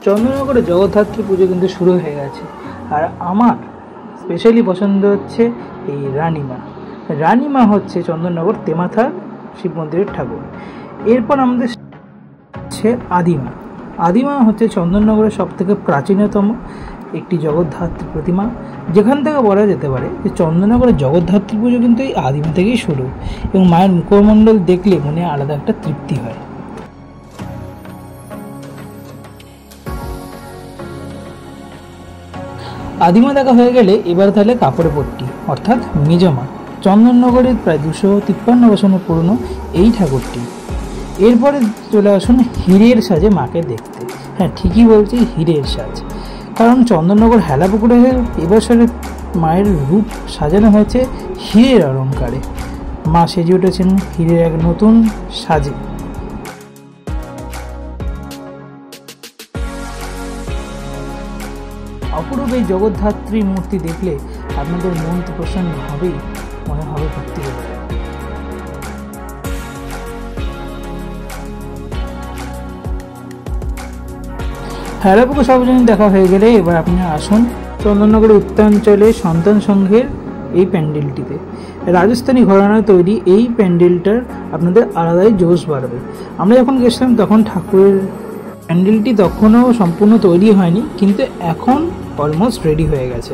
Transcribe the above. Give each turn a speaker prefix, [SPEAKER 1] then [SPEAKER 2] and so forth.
[SPEAKER 1] চন্দননগরে জগদ্ধাত্রী পুজো কিন্তু শুরু হয়ে গেছে। আর আমার স্পেশালি পছন্দ হচ্ছে এই রানীমা। রানীমা হচ্ছে চন্দননগর তেমাথা শিব মন্দিরের ঠাকুর। এরপর আমাদের হচ্ছে আদিমা। আদিমা হচ্ছে চন্দননগরের সবথেকে প্রাচীনতম একটি জগদ্ধাত্রী প্রতিমা, যেখান থেকে বলা যেতে পারে যে চন্দননগরের জগদ্ধাত্রী পুজো কিন্তু এই আদিমা থেকেই শুরু, এবং মায়ের মুখমণ্ডল দেখলে মনে আলাদা একটা তৃপ্তি হয়। আদিমা দেখা হয়ে গেলে এবার তাহলে কাপড়ে পট্টি অর্থাৎ মেজমা। চন্দননগরের প্রায় 253 বছরের পুরনো এই ঠাকুরটি। এরপরে চলে আসুন হীরের সাজে মাকে দেখতে। হ্যাঁ, ঠিকই বলছি, হীরের সাজ। কারণ চন্দননগর হেলাপুকুরে এবছরে মায়ের রূপ সাজানো হয়েছে হীরের অলঙ্কারে। মা সেজে উঠেছেন হীরের এক নতুন সাজে। অপরূপ এই জগদ্ধাত্রী মূর্তি দেখলে আপনাদের মন তো প্রসন্ন হবেই, মনে হবে ভক্তি করে। হেলাপুকুর সর্বজনীন দেখা হয়ে গেলে এবার আপনি আসুন চন্দননগরের উত্তরাঞ্চলে সন্তান সংঘের এই প্যান্ডেলটিতে। রাজস্থানী ঘরানায় তৈরি এই প্যান্ডেলটার আপনাদের আলাদাই জোশ বাড়বে। আমরা যখন গেছিলাম তখন ঠাকুরের প্যান্ডেলটি তখনও সম্পূর্ণ তৈরি হয়নি, কিন্তু এখন অলমোস্ট রেডি হয়ে গেছে।